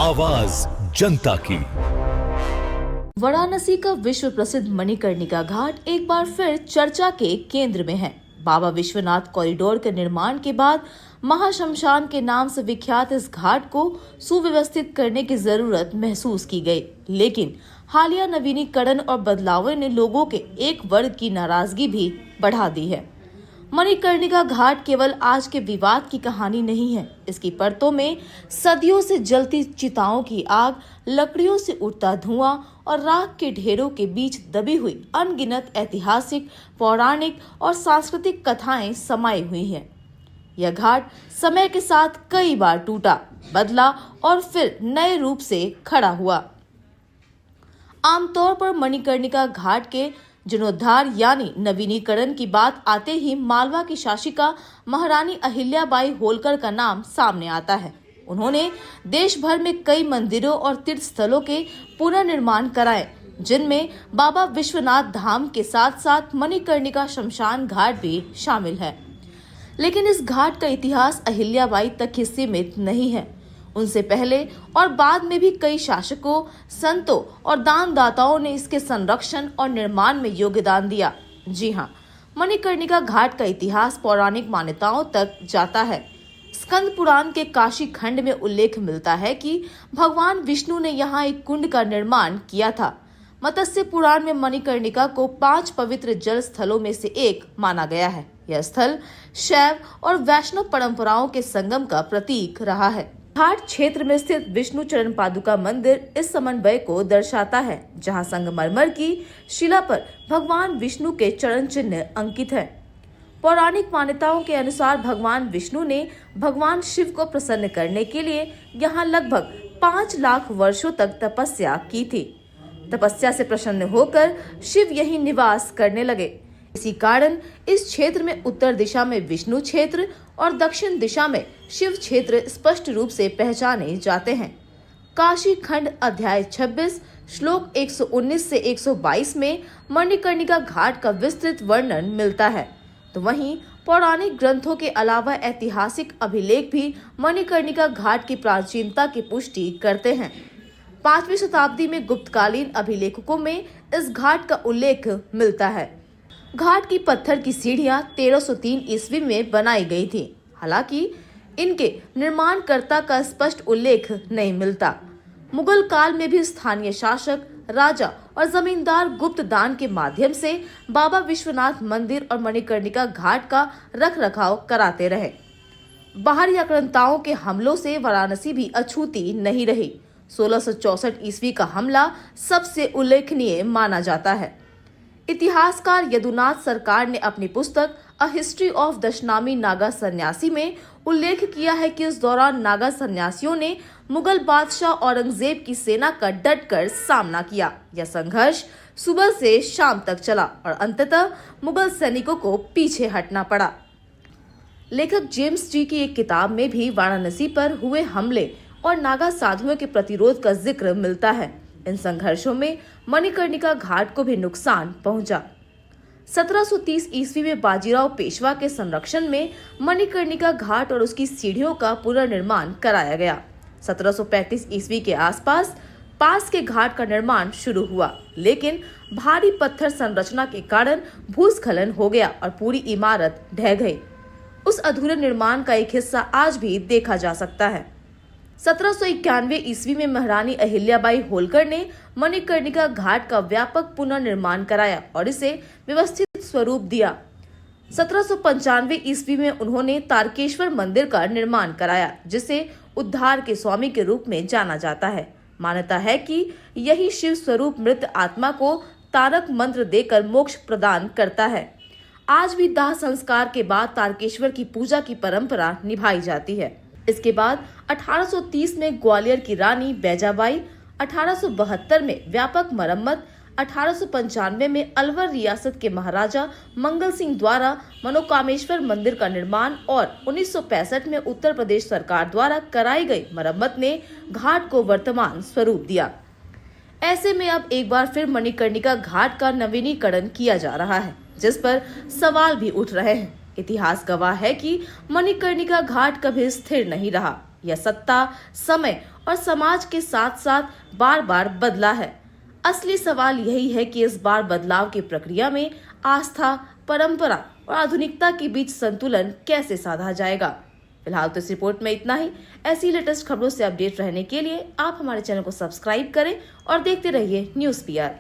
आवाज जनता की। वाराणसी का विश्व प्रसिद्ध मणिकर्णिका घाट एक बार फिर चर्चा के केंद्र में है। बाबा विश्वनाथ कॉरिडोर के निर्माण के बाद महाशमशान के नाम से विख्यात इस घाट को सुव्यवस्थित करने की जरूरत महसूस की गई, लेकिन हालिया नवीनीकरण और बदलावों ने लोगों के एक वर्ग की नाराजगी भी बढ़ा दी है। मणिकर्णिका घाट केवल आज के विवाद की कहानी नहीं है। इसकी परतों में सदियों से जलती चिताओं की आग, लकड़ियों से उठता धुआं और राख के ढेरों के बीच दबी हुई अनगिनत ऐतिहासिक, पौराणिक और सांस्कृतिक कथाएं समाई हुई हैं। यह घाट समय के साथ कई बार टूटा, बदला और फिर नए रूप से खड़ा हुआ। आमतौर पर मणिकर्णिका घाट के जीर्णोद्धार यानी नवीनीकरण की बात आते ही मालवा की शासिका महारानी अहिल्याबाई होलकर का नाम सामने आता है। उन्होंने देश भर में कई मंदिरों और तीर्थ स्थलों के पुनर्निर्माण कराए, जिनमें बाबा विश्वनाथ धाम के साथ साथ मणिकर्णिका शमशान घाट भी शामिल है। लेकिन इस घाट का इतिहास अहिल्याबाई तक ही सीमित नहीं है। उनसे पहले और बाद में भी कई शासकों, संतों और दानदाताओं ने इसके संरक्षण और निर्माण में योगदान दिया। जी हाँ, मणिकर्णिका घाट का इतिहास पौराणिक मान्यताओं तक जाता है। स्कंद पुराण के काशी खंड में उल्लेख मिलता है कि भगवान विष्णु ने यहाँ एक कुंड का निर्माण किया था। मत्स्य पुराण में मणिकर्णिका को 5 पवित्र जल स्थलों में से एक माना गया है। यह स्थल शैव और वैष्णव परंपराओं के संगम का प्रतीक रहा है। घाट क्षेत्र में स्थित विष्णु चरण पादुका मंदिर इस समन्वय को दर्शाता है, जहां संगमरमर की शिला पर भगवान विष्णु के चरण चिन्ह अंकित है। पौराणिक मान्यताओं के अनुसार भगवान विष्णु ने भगवान शिव को प्रसन्न करने के लिए यहाँ लगभग 5 लाख वर्षों तक तपस्या की थी। तपस्या से प्रसन्न होकर शिव यहीं निवास करने लगे। इसी कारण इस क्षेत्र में उत्तर दिशा में विष्णु क्षेत्र और दक्षिण दिशा में शिव क्षेत्र स्पष्ट रूप से पहचाने जाते हैं। काशी खंड अध्याय 26 श्लोक 119 से 122 में मणिकर्णिका घाट का विस्तृत वर्णन मिलता है। तो वहीं पौराणिक ग्रंथों के अलावा ऐतिहासिक अभिलेख भी मणिकर्णिका घाट की प्राचीनता की पुष्टि करते हैं। 5वीं शताब्दी में गुप्तकालीन अभिलेखों में इस घाट का उल्लेख मिलता है। घाट की पत्थर की सीढ़ियां 1303 ईस्वी में बनाई गई थी। हालांकि इनके निर्माणकर्ता का स्पष्ट उल्लेख नहीं मिलता। मुगल काल में भी स्थानीय शासक, राजा और जमींदार गुप्त दान के माध्यम से बाबा विश्वनाथ मंदिर और मणिकर्णिका घाट का रखरखाव कराते रहे। बाहरी आक्रांताओं के हमलों से वाराणसी भी अछूती नहीं रही। 1664 ईस्वी का हमला सबसे उल्लेखनीय माना जाता है। इतिहासकार यदुनाथ सरकार ने अपनी पुस्तक a history of Dashnami Naga सन्यासी में उल्लेख किया है कि उस दौरान नागा सन्यासियों ने मुगल बादशाह औरंगजेब की सेना का डटकर सामना किया। यह संघर्ष सुबह से शाम तक चला और अंततः मुगल सैनिकों को पीछे हटना पड़ा। लेखक जेम्स जी की एक किताब में भी वाराणसी पर हुए हमले और नागा साधुओं के प्रतिरोध का जिक्र मिलता है। इन संघर्षों में मणिकर्णिका घाट को भी नुकसान पहुंचा। 1730 ईस्वी में बाजीराव पेशवा के संरक्षण में मणिकर्णिका घाट और उसकी सीढ़ियों का पुनर्निर्माण कराया गया। 1735 ईस्वी के आसपास पास के घाट का निर्माण शुरू हुआ, लेकिन भारी पत्थर संरचना के कारण भूस्खलन हो गया और पूरी इमारत ढह गई। उस अधूरे निर्माण का एक हिस्सा आज भी देखा जा सकता है। 1791 ईस्वी में महारानी अहिल्याबाई होलकर ने मणिकर्णिका घाट का व्यापक पुनर्निर्माण कराया और इसे व्यवस्थित स्वरूप दिया। 1795 ईस्वी में उन्होंने तारकेश्वर मंदिर का निर्माण कराया, जिसे उद्धार के स्वामी के रूप में जाना जाता है। मान्यता है कि यही शिव स्वरूप मृत आत्मा को तारक मंत्र देकर मोक्ष प्रदान करता है। आज भी दाह संस्कार के बाद तारकेश्वर की पूजा की परंपरा निभाई जाती है। इसके बाद 1830 में ग्वालियर की रानी बैजाबाई, 1872 में व्यापक मरम्मत, 1895 में अलवर रियासत के महाराजा मंगल सिंह द्वारा मनोकामेश्वर मंदिर का निर्माण और 1965 में उत्तर प्रदेश सरकार द्वारा कराई गई मरम्मत ने घाट को वर्तमान स्वरूप दिया। ऐसे में अब एक बार फिर मणिकर्णिका घाट का नवीनीकरण किया जा रहा है, जिस पर सवाल भी उठ रहे हैं। इतिहास गवाह है कि मणिकर्णिका घाट कभी स्थिर नहीं रहा। यह सत्ता, समय और समाज के साथ साथ बार बार बदला है। असली सवाल यही है कि इस बार बदलाव की प्रक्रिया में आस्था, परंपरा और आधुनिकता के बीच संतुलन कैसे साधा जाएगा। फिलहाल तो इस रिपोर्ट में इतना ही। ऐसी लेटेस्ट खबरों से अपडेट रहने के लिए आप हमारे चैनल को सब्सक्राइब करें और देखते रहिए न्यूज़ PR।